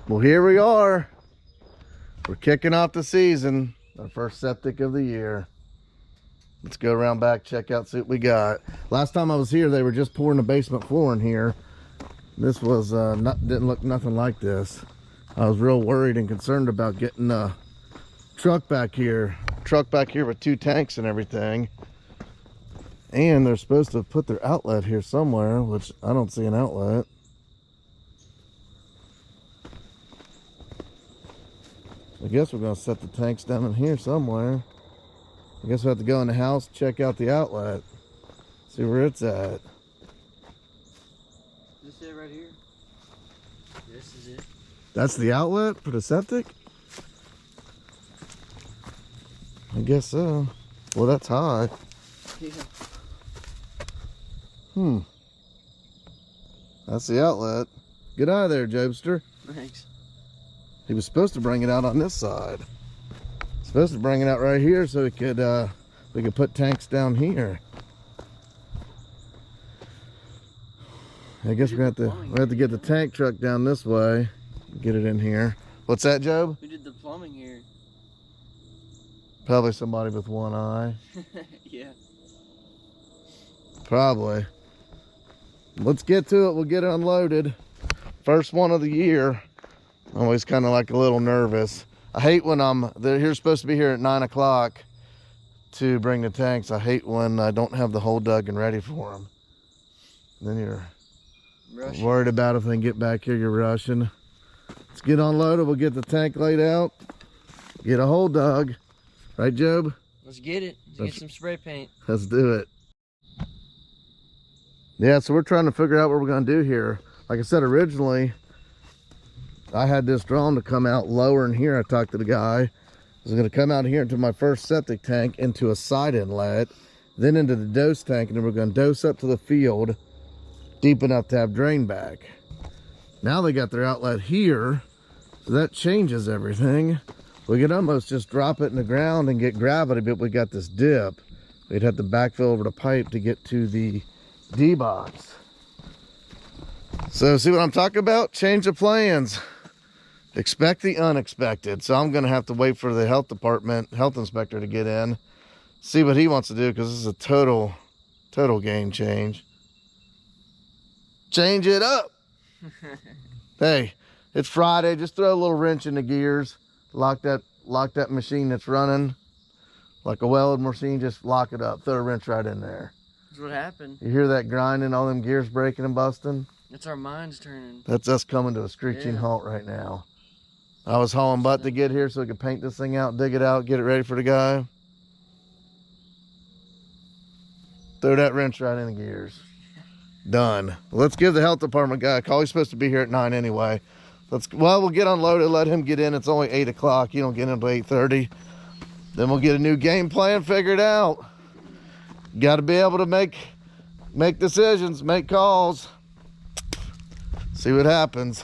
Well, here we are. We're kicking off the season. Our first septic of the year. Let's go around back, check out, see what we got. Last time I was here, they were just pouring the basement floor in here. This was didn't look nothing like this. I was real worried and concerned about getting a truck back here with 2 tanks and everything. And they're supposed to put their outlet here somewhere, which I don't see an outlet. I guess we're going to set the tanks down in here somewhere. I guess we have to go in the house, check out the outlet, see where it's at. Is this it right here? This is it. That's the outlet for the septic? I guess so. Well, that's high. Yeah. That's the outlet. Get out of there, Jobster. Thanks. He was supposed to bring it out on this side. Supposed to bring it out right here so we could put tanks down here. I guess we have to get the tank truck down this way, get it in here. What's that, Job? Who did the plumbing here? Probably somebody with one eye. Yeah. Probably. Let's get to it. We'll get it unloaded. First one of the year. I'm always kind of like a little nervous. I hate when they're supposed to be here at 9 o'clock to bring the tanks. I hate when I don't have the hole dug and ready for them. Then you're worried about if they can get back here, you're rushing. Let's get unloaded. We'll get the tank laid out. Get a hole dug. Right, Job? Let's get it. Let's get some spray paint. Let's do it. Yeah, so we're trying to figure out what we're going to do here. Like I said, originally, I had this drawn to come out lower in here. I talked to the guy. I was going to come out here into my first septic tank, into a side inlet, then into the dose tank, and then we're going to dose up to the field deep enough to have drain back. Now they got their outlet here, so that changes everything. We could almost just drop it in the ground and get gravity, but we got this dip. We'd have to backfill over the pipe to get to the D-box. So see what I'm talking about? Change the plans. Expect the unexpected. So I'm going to have to wait for the health inspector to get in, see what he wants to do, because this is a total game change. Change it up. Hey, it's Friday. Just throw a little wrench in the gears. Lock that machine that's running like a weld machine. Just lock it up. Throw a wrench right in there. That's what happened. You hear that grinding, all them gears breaking and busting? It's our minds turning. That's us coming to a screeching halt right now. I was hauling butt to get here so we could paint this thing out, dig it out, get it ready for the guy. Throw that wrench right in the gears. Done. Let's give the health department guy a call. He's supposed to be here at 9 anyway. We'll get unloaded, let him get in. It's only 8 o'clock. You don't get in until 8:30. Then we'll get a new game plan figured out. Got to be able to make decisions, make calls. See what happens.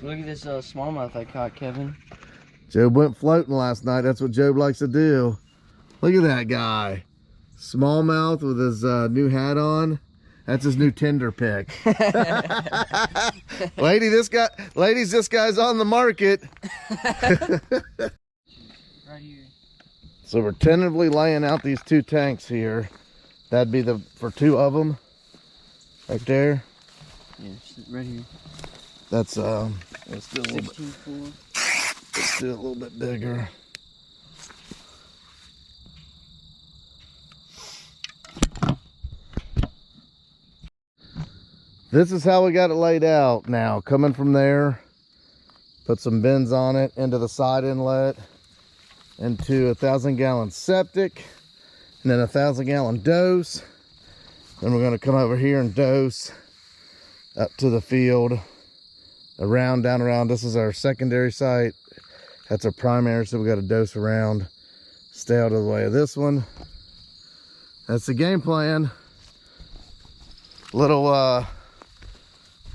Look at this smallmouth I caught, Kevin. Job went floating last night. That's what Job likes to do. Look at that guy. Smallmouth with his new hat on. That's his new Tinder pick. Ladies, this guy's on the market. Right here. So we're tentatively laying out these 2 tanks here. That'd be for 2 of them. Right there. Yeah, right here. That's let's do a little bit. 16.4. Let's do a little bit bigger. This is how we got it laid out now. Coming from there, put some bins on it, into the side inlet, into a 1,000-gallon septic, and then a 1,000-gallon dose. Then we're going to come over here and dose up to the field, around, down, around. This is our secondary site. That's our primary, so we got to dose around, stay out of the way of this one. That's the game plan. Little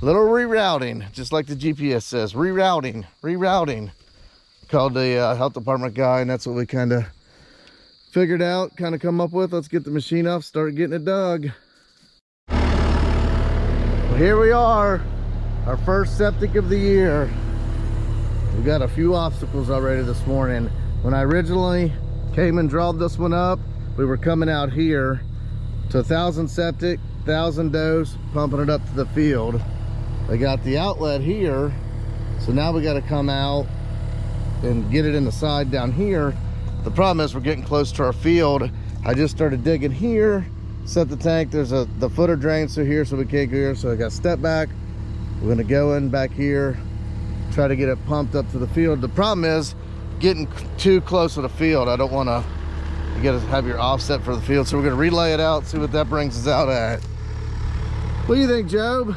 rerouting, just like the GPS says. Rerouting. Called the health department guy, and that's what we kind of figured out, kind of come up with. Let's get the machine up, start getting it dug. Well, here we are. Our first septic of the year. We got a few obstacles already this morning. When I originally came and drawed this one up, we were coming out here to 1,000 septic, 1,000 dose, pumping it up to the field. They got the outlet here, so now we got to come out and get it in the side down here. The problem is we're getting close to our field. I just started digging here, set the tank. There's the footer drains through here, so we can't go here. So I got step back. We're gonna go in back here, try to get it pumped up to the field. The problem is getting too close to the field. I don't want to. You got to have your offset for the field, so we're gonna relay it out, see what that brings us out at. What do you think, Job?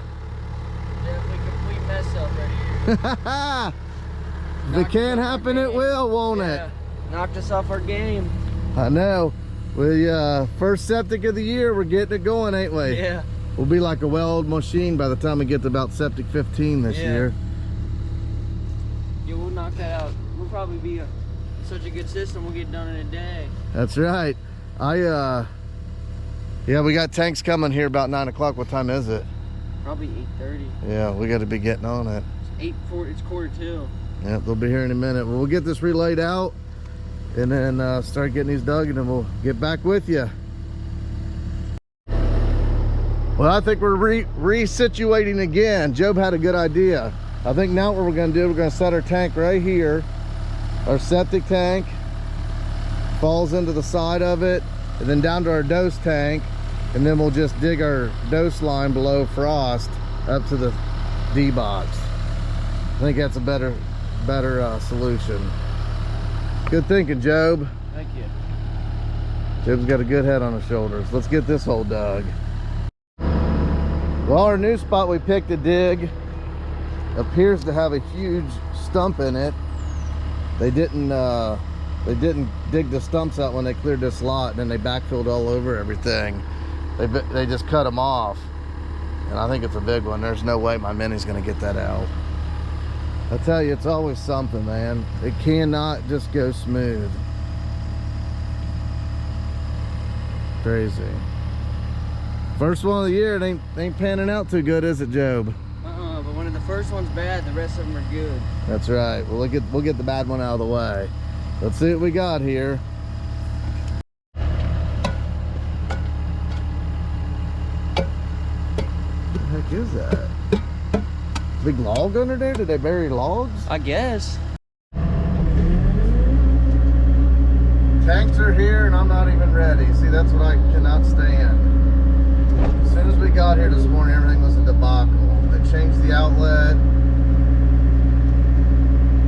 Definitely complete mess up right here. If it can happen, it will, won't it? Knocked us off our game. I know. We first septic of the year, we're getting it going, ain't we? Yeah. We'll be like a well-oiled machine by the time we get to about septic 15 this year. Yeah, we'll knock that out. We'll probably be such a good system, we'll get done in a day. That's right. Yeah, we got tanks coming here about 9 o'clock. What time is it? Probably 8:30. Yeah, we got to be getting on it. It's 8:40. It's 1:45. Yeah, they'll be here in a minute. Well, we'll get this relayed out and then start getting these dug, and then we'll get back with you. Well, I think we're resituating again. Job had a good idea. I think now what we're going to do, we're going to set our tank right here. Our septic tank falls into the side of it, and then down to our dose tank, and then we'll just dig our dose line below frost up to the D box. I think that's a better solution. Good thinking, Job. Thank you. Job's got a good head on his shoulders. Let's get this hole dug. Well, our new spot we picked to dig appears to have a huge stump in it. They didn't dig the stumps out when they cleared this lot, and then they backfilled all over everything. They just cut them off, and I think it's a big one. There's no way my Mini's gonna get that out. I tell you, it's always something, man. It cannot just go smooth. Crazy. First one of the year, it ain't panning out too good, is it, Job? But when the first one's bad, the rest of them are good. That's right. Well, we'll get the bad one out of the way. Let's see what we got here. What the heck is that? Big log under there? Did they bury logs? I guess. Tanks are here and I'm not even ready. See, that's what I cannot stand. As soon as we got here this morning, everything was a debacle. They changed the outlet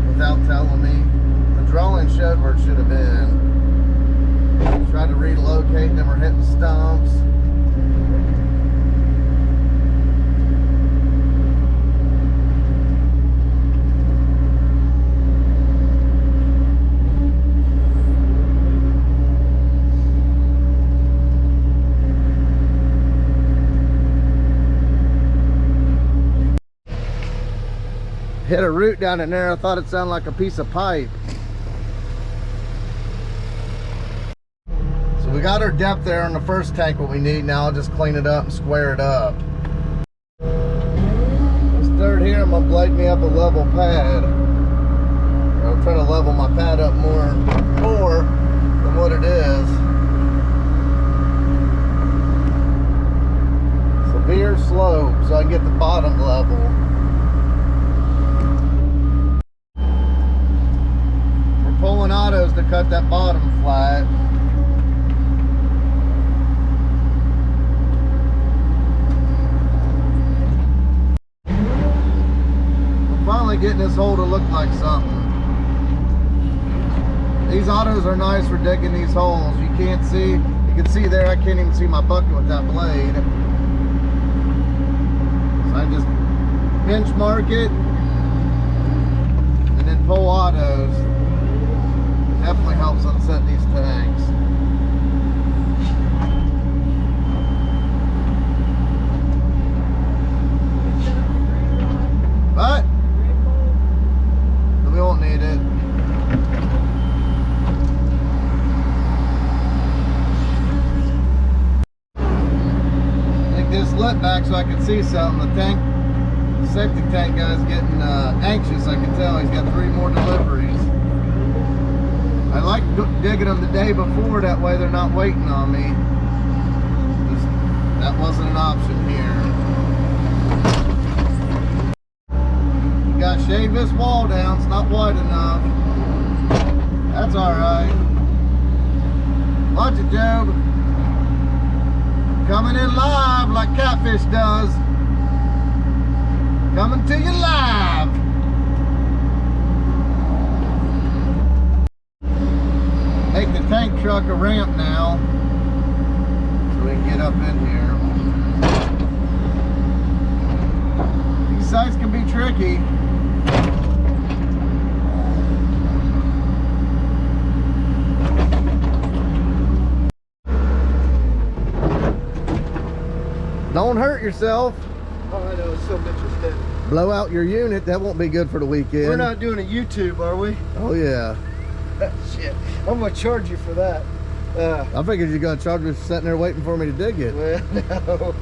without telling me. The drawing showed where it should have been. Tried to relocate, and then we're hitting stumps. Hit a root down in there. I thought it sounded like a piece of pipe. So we got our depth there on the first tank, what we need. Now I'll just clean it up and square it up. This dirt here, I'm gonna blade me up a level pad. I'll try to level my pad up more than what it is. Severe slope, so I can get the bottom level. Pulling autos to cut that bottom flat. I'm finally getting this hole to look like something. These autos are nice for digging these holes. You can't see, you can see there, I can't even see my bucket with that blade. So I just pinch mark it and then pull autos. Definitely helps unset these tanks. But we won't need it. Take this lip back so I can see something. The The septic tank guy's getting anxious, I can tell. He's got 3 more deliveries. I like digging them the day before, that way they're not waiting on me. That wasn't an option here. You gotta shave this wall down, it's not wide enough. That's alright. Watch it, Job. Coming in live like Catfish does. Coming to you live. Make the tank truck a ramp now, so we can get up in here. These sites can be tricky. Don't hurt yourself. Oh, I know, it's so interesting. Blow out your unit, that won't be good for the weekend. We're not doing a YouTube, are we? Oh yeah. Shit, I'm gonna charge you for that. I figured you're gonna charge me for sitting there waiting for me to dig it. Well, no.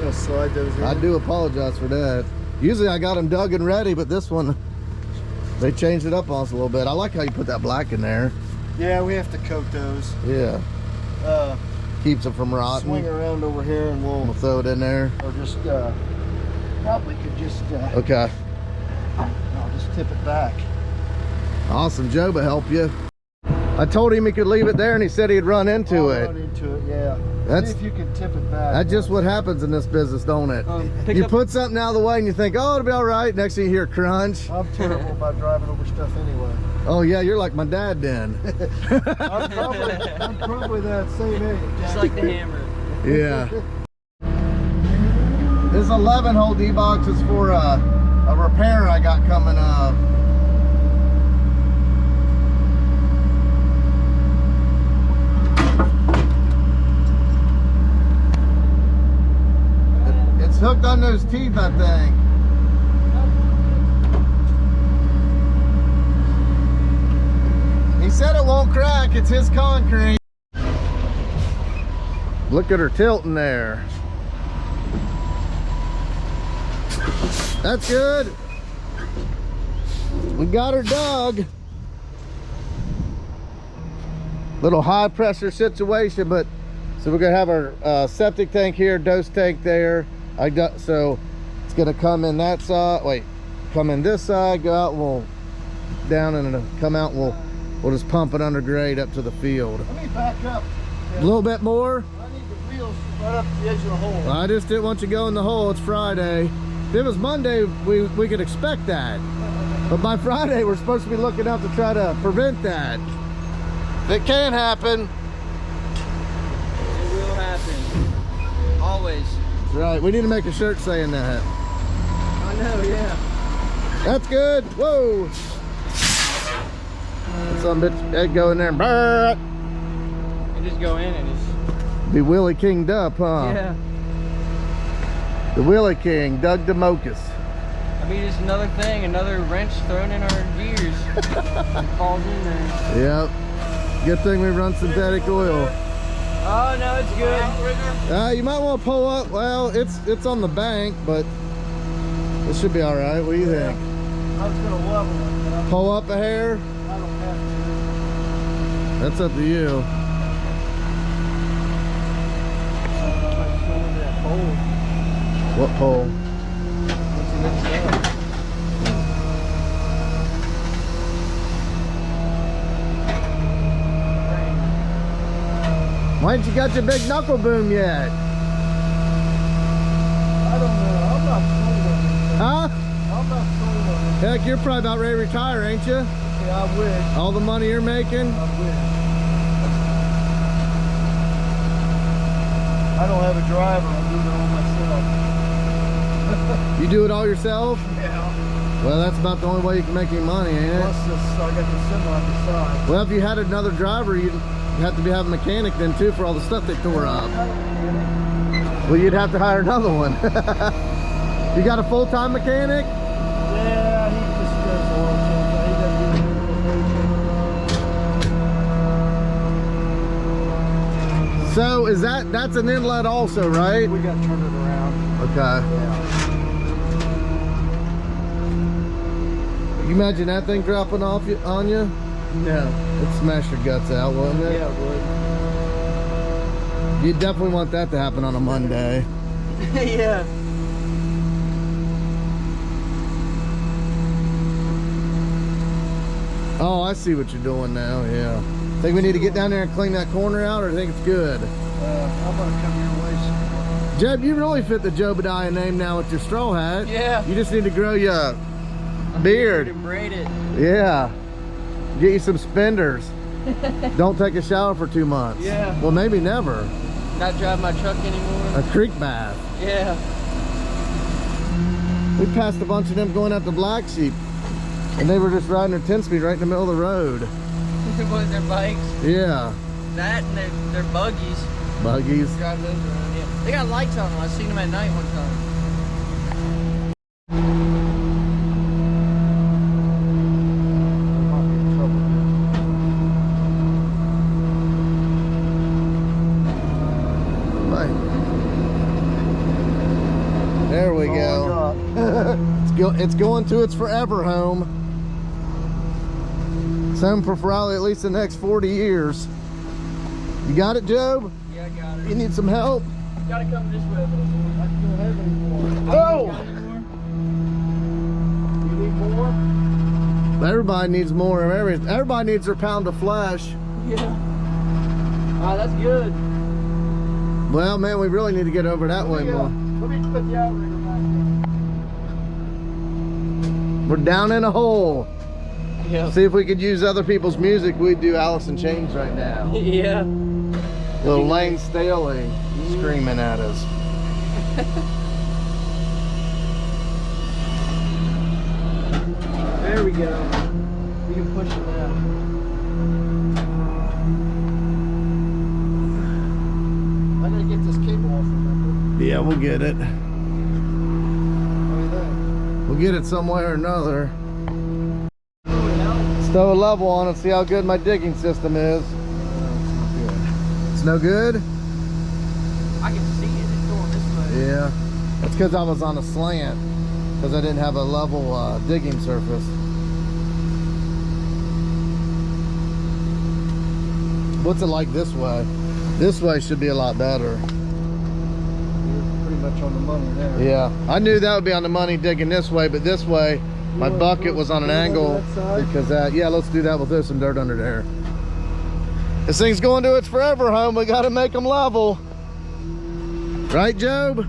I'll slide those in. I do apologize for that. Usually I got them dug and ready, but this one, they changed it up on us a little bit. I like how you put that black in there. Yeah, we have to coat those. Yeah. Keeps it from rotting. Swing around over here and We'll throw it in there. or just, probably could just, Okay. I'll just tip it back. Awesome, Joe will help you. I told him he could leave it there and he said he'd run into it. Run into it, yeah. That's- See if you can tip it back. That's just what happens in this business, don't it? Pick You up, put something out of the way and you think, oh, it'll be all right. Next thing you hear crunch. I'm terrible about driving over stuff anyway. Oh yeah, you're like my dad then. I'm probably that same age. just like the hammer. Yeah. This 11-hole D-box is for a repair I got coming up. It's hooked on those teeth, I think. He said it won't crack, it's his concrete. Look at her tilting there. That's good. We got her dug. Little high pressure situation, but so we're gonna have our septic tank here, dose tank there. So it's gonna come in that side. Wait, come in this side, go out, we'll down and it'll come out. And we'll just pump it under grade up to the field. Let me back up. A little bit more. I need the wheels right up the edge of the hole. I just didn't want you to go in the hole. It's Friday. If it was Monday, we could expect that. But by Friday, we're supposed to be looking out to try to prevent that. It can happen. It will happen. Always. That's right. We need to make a shirt saying that. I know, yeah. That's good. Whoa. Some bitch that go in there and brrr. You just go in and it's... Be Willie King'd up, huh? Yeah. The Willie King, Doug DeMocus. I mean, it's another thing, another wrench thrown in our gears. It falls in there. Yep. Good thing we run synthetic oil. Oh, no, it's good. You might want to pull up. Well, it's on the bank, but it should be all right. What do you think? I was gonna level it, but Pull up a hair? I don't have to. That's up to you. What pole? Why ain't you got your big knuckle boom yet? I don't know. I'm not sold on it. Huh? I'm not sold on it. Heck, you're probably about ready to retire, ain't you? Yeah, I wish. All the money you're making? I wish. I don't have a driver. I'm doing it all myself. You do it all yourself? Yeah. Well, that's about the only way you can make any money, ain't it? Plus, this, I got the semi on the side. Well, if you had another driver, you'd have to have a mechanic then too for all the stuff they tore up. Well, you'd have to hire another one. You got a full-time mechanic? Yeah, he just does all the things. So is that's an inlet also, right? We got to turn it around. Okay. Yeah. You imagine that thing dropping off on you? No. It'd smash your guts out, wouldn't it? Yeah, it would. You definitely want that to happen on a Monday. Yeah. Oh, I see what you're doing now, yeah. Think we need to get down there and clean that corner out, or think it's good? I'm gonna come your way some. Jeb, you really fit the Jobadiah name now with your straw hat. Yeah. You just need to grow you a beard. And braid it. Yeah. Get you some spenders. Don't take a shower for 2 months. Yeah. Well, maybe never. Not drive my truck anymore. A creek bath. Yeah. We passed a bunch of them going out to Black Sheep, and they were just riding their 10-speed right in the middle of the road. What, their bikes? Yeah. That and their buggies. Buggies. Drive those around, yeah. They got lights on them. I seen them at night one time. Might be in trouble. Right. There we That's all go. It's going to its forever home. It's home for probably at least the next 40 years. You got it, Job? Yeah, I got it. You need some help? Gotta come this way a little more. I don't have any more. Oh! You need more? Everybody needs more. Everybody needs their pound of flesh. Yeah. Ah, that's good. Well, man, we really need to get over that way more. Let me put the outrigger back We're down in a hole. Yeah. See if we could use other people's music. We'd do Alice in Chains right now. Yeah. Little Lane Staley screaming at us. There we go. We can push it now. I gotta get this cable off, remember? Yeah, we'll get it. How do that? We'll get it some way or another. Stow a level on it, see how good my digging system is. It's no good? I can see it. It's going this way. Yeah. That's because I was on a slant. Because I didn't have a level digging surface. What's it like this way? This way should be a lot better. You're pretty much on the money there. Yeah, I knew that would be on the money digging this way, but this way, my bucket was on an angle because that, yeah, let's do that. We'll throw some dirt under there. This thing's going to its forever home. We got to make them level. Right, Job?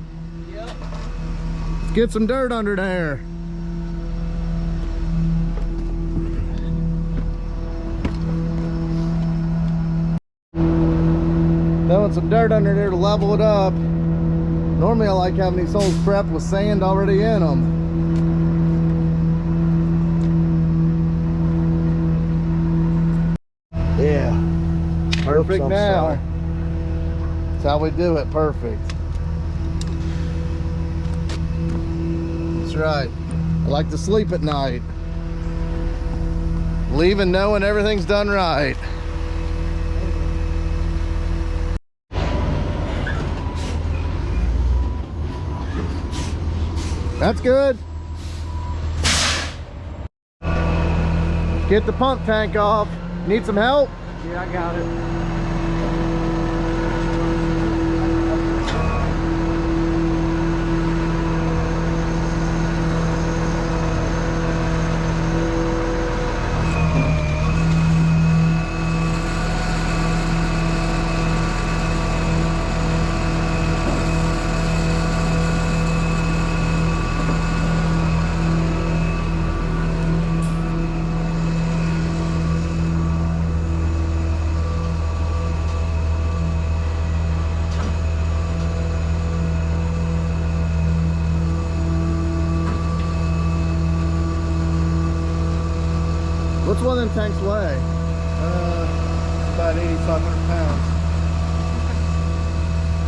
Yep. Let's get some dirt under there. Throwing some dirt under there to level it up. Normally I like having these holes prepped with sand already in them. Yeah. Perfect I'm now. sorry. That's how we do it. Perfect. That's right. I like to sleep at night. Leaving knowing everything's done right. That's good. Get the pump tank off. Need some help? Yeah, I got it. What's one of them tanks weigh? About 8,500 pounds.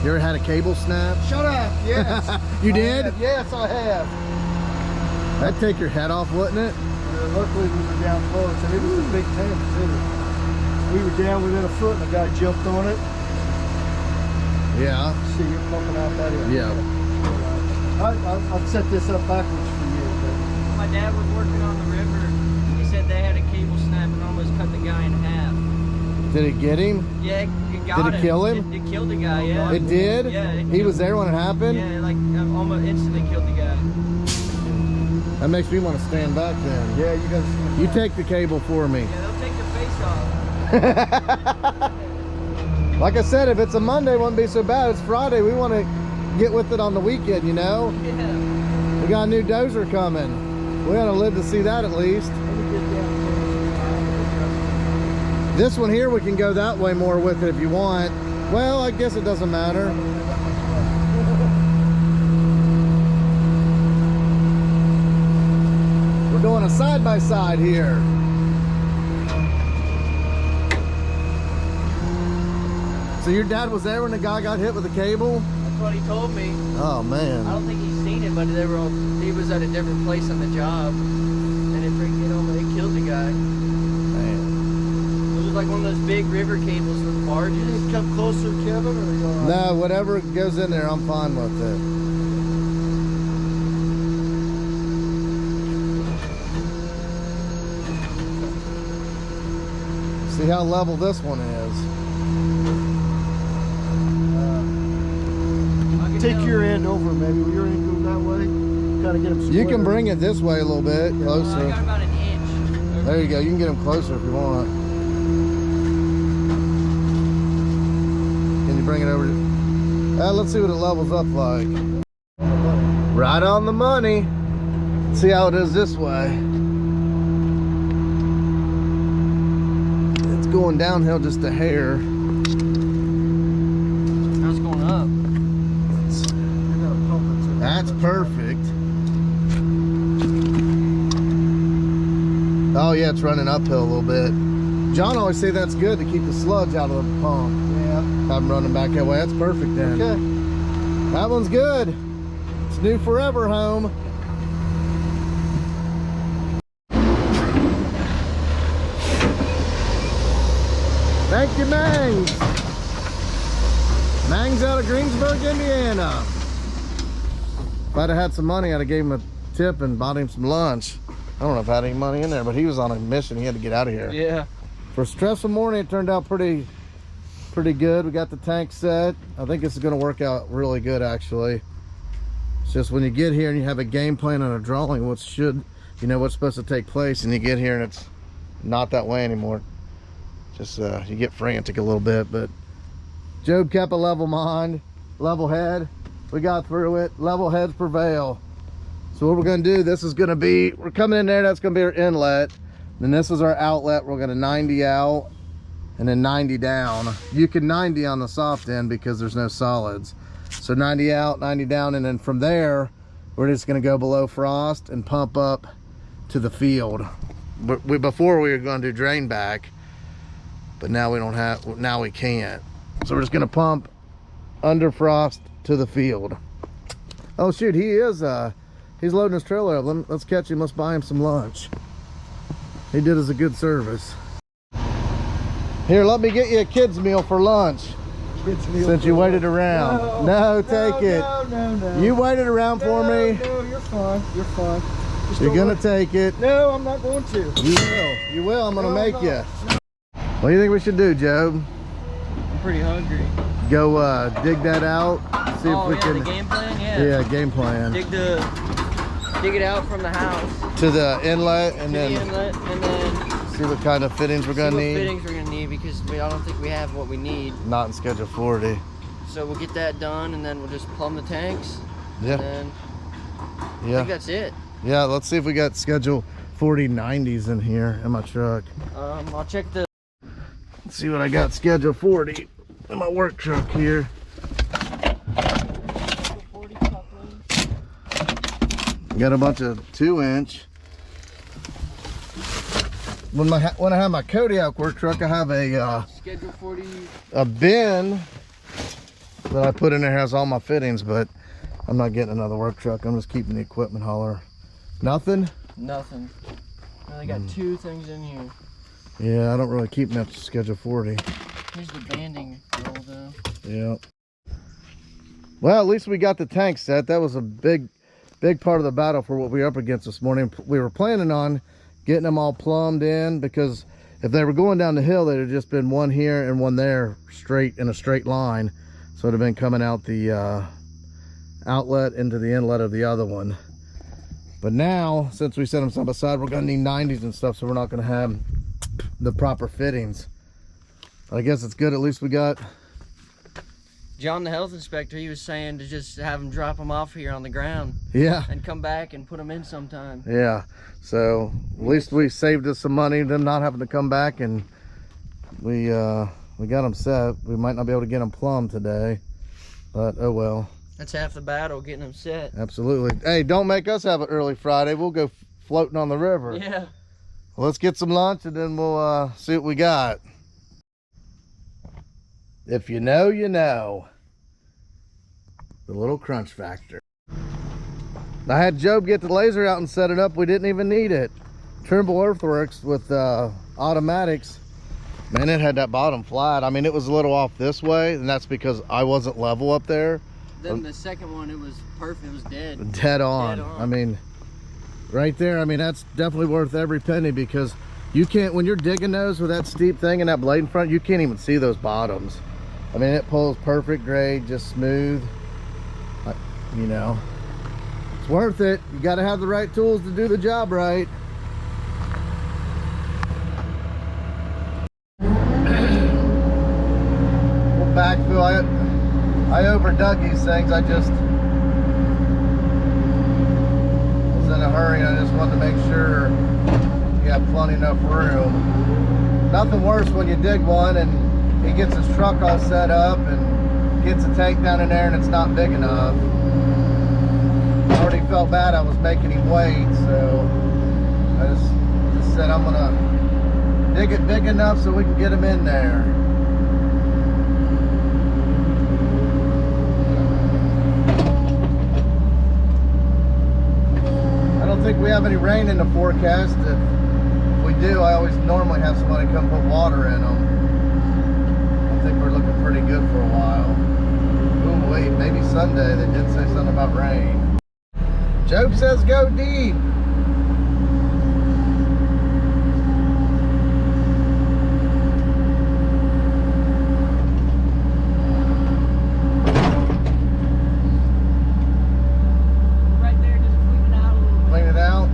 You ever had a cable snap? Shut up! Yes. You I did? have. Yes, I have. That'd take your head off, wouldn't it? Luckily we were down close, and it was a big tank too. We were down within a foot, and the guy jumped on it. Yeah. See, you're pumping out that end. Yeah. I've set this up backwards for you. My dad was working on the river said they had a cable snap and almost cut the guy in half. Did it get him? Yeah, it got him. Did it kill him? It killed the guy, yeah. It did? Yeah. He was there when it happened? Yeah, like almost instantly killed the guy. That makes me want to stand back then. Yeah, you gotta see. You take the cable for me. Yeah, they'll take the face off. Like I said, if it's a Monday, it wouldn't be so bad. It's Friday. We want to get with it on the weekend, you know? Yeah. We got a new dozer coming. We ought to live to see that at least. This one here, we can go that way more with it if you want. Well, I guess it doesn't matter. We're doing a side-by-side here. So your dad was there when the guy got hit with the cable? That's what he told me. Oh, man. I don't think he's seen it, but he was at a different place on the job. And it killed the guy. Man. It was like one of those big river cables with barges. Come closer, Kevin, or are you all right? No, whatever goes in there, I'm fine with it. See how level this one is. Take your end over, maybe. Will your end go that way? Gotta get him square. You can bring it this way a little bit, I got closer. about an inch. There you go. You can get them closer if you want. Can you bring it over? Let's see what it levels up like. Right on the money. Let's see how it is this way. It's going downhill just a hair. Now it's going up. That's perfect. Oh yeah, it's running uphill a little bit. John always say that's good to keep the sludge out of the pump. Yeah. Have them running back that way. That's perfect then. Okay. That one's good. It's new forever home. Thank you, Mangs. Mangs out of Greensburg, Indiana. If I'd have had some money, I'd have gave him a tip and bought him some lunch. I don't know if I had any money in there, but he was on a mission. He had to get out of here. Yeah. For a stressful morning, it turned out pretty good. We got the tank set. I think it's going to work out really good, actually. It's just when you get here and you have a game plan and a drawing, what's supposed to take place, and you get here and it's not that way anymore. Just you get frantic a little bit, but Job kept a level mind, level head. We got through it. Level heads prevail. So what we're going to do, this is going to be, we're coming in there, that's going to be our inlet. Then this is our outlet. We're going to 90 out and then 90 down. You can 90 on the soft end because there's no solids. So 90 out, 90 down, and then from there, we're just going to go below frost and pump up to the field. But before we were going to do drain back, but now we don't have, now we can't. So we're just going to pump under frost to the field. Oh shoot, he's loading his trailer up. Let's catch him. Let's buy him some lunch. He did us a good service. Here, let me get you a kid's meal for lunch. Since you waited around. No, take it. No. You waited around for me. No, you're fine. You're fine. You're gonna take it. No, I'm not going to. You will. You will. I'm gonna make you. What do you think we should do, Job? I'm pretty hungry. Go dig that out. See if we can. The game plan, yeah. Yeah, game plan. Dig it out from the house To the inlet and to then the inlet, and then see what kind of fittings we're gonna need. fittings we're gonna need because I don't think we have what we need. Not in schedule 40. So we'll get that done, and then we'll just plumb the tanks. Yeah. And then I Yeah. think that's it. Yeah. Let's see if we got schedule 40 90s in here in my truck. I'll check the. Let's see what I got schedule 40 in my work truck here. Got a bunch of 2-inch. When I have my Kodiak work truck, I have a Schedule 40. a bin that I put in there, has all my fittings, but I'm not getting another work truck. I'm just keeping the equipment hauler. Nothing? Nothing. I only got 2 things in here. Yeah, I don't really keep much schedule 40. Here's the banding roll though. Yeah. Well, at least we got the tank set. That was a big part of the battle for what we were up against this morning. We were planning on getting them all plumbed in, because if they were going down the hill, they'd have just been one here and one there, straight in a straight line. So it'd have been coming out the outlet into the inlet of the other one. But now, since we set them side by side, we're gonna need 90s and stuff, so we're not gonna have the proper fittings. But I guess it's good, at least we got... John, the health inspector, he was saying to just have them drop them off here on the ground. Yeah. And come back and put them in sometime. Yeah. So at least we saved us some money, them not having to come back, and we got them set. We might not be able to get them plumbed today, but oh well. That's half the battle, getting them set. Absolutely. Hey, don't make us have it early Friday. We'll go floating on the river. Yeah. Well, let's get some lunch and then we'll see what we got. If you know, you know. The little crunch factor. I had Job get the laser out and set it up. We didn't even need it. Trimble Earthworks with automatics. Man, it had that bottom flat. I mean, it was a little off this way, and that's because I wasn't level up there. Then the second one, it was perfect. It was dead. Dead on. Dead on. I mean, right there, I mean, that's definitely worth every penny, because you can't, when you're digging those with that steep thing and that blade in front, you can't even see those bottoms. I mean, it pulls perfect grade, just smooth. You know, it's worth it. You got to have the right tools to do the job right. We'll backfill. I overdug these things. I just was in a hurry. I just wanted to make sure you have plenty enough room. Nothing worse when you dig one and he gets his truck all set up and gets a tank down in there and it's not big enough. I already felt bad I was making him wait, so I just said I'm gonna dig it big enough so we can get him in there. I don't think we have any rain in the forecast. If we do, I always normally have somebody come put water in them. I think we're looking pretty good for a while. Ooh, wait, maybe Sunday. They did say something about rain. Job says go deep. Right there, just clean it out a little bit. Clean it out.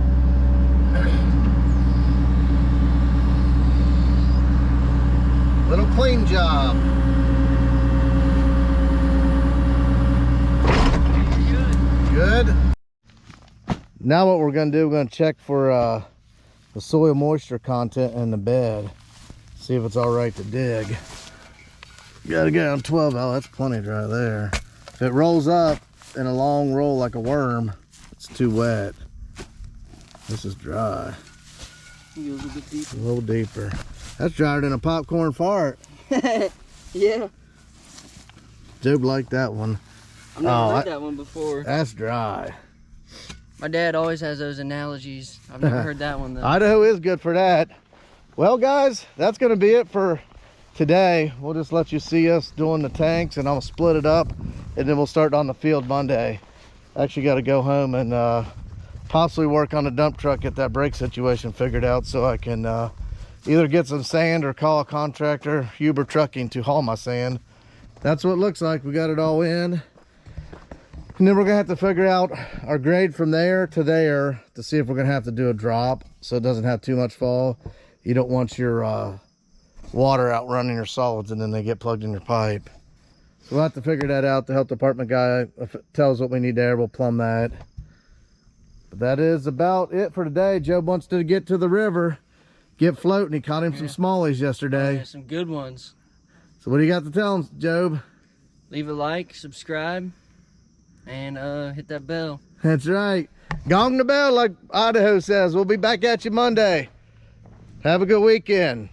Little clean job. Good. Now what we're going to do, we're going to check for the soil moisture content in the bed. See if it's all right to dig. Got to get on 12 out. That's plenty dry there. If it rolls up in a long roll like a worm, it's too wet. This is dry. It goes a bit deeper. A little deeper. That's drier than a popcorn fart. Yeah. Job liked that one. I've never heard that one before. That's dry. My dad always has those analogies. I've never heard that one though. Idaho is good for that. Well guys, that's going to be it for today. We'll just let you see us doing the tanks, and I'll split it up and then we'll start on the field Monday. Actually got to go home and possibly work on the dump truck, get that brake situation figured out so I can either get some sand or call a contractor, Huber Trucking, to haul my sand. That's what it looks like. We got it all in. And then we're gonna have to figure out our grade from there to there to see if we're gonna have to do a drop so it doesn't have too much fall. You don't want your water outrunning your solids and then they get plugged in your pipe. So we'll have to figure that out. The health department guy, if it tells what we need there, we'll plumb that. But that is about it for today. Job wants to get to the river, get floating. He caught him some smallies yesterday. Yeah, some good ones. So what do you got to tell him, Job? Leave a like, subscribe, and hit that bell. That's right. Gong the bell, like Idaho says. We'll be back at you Monday. Have a good weekend.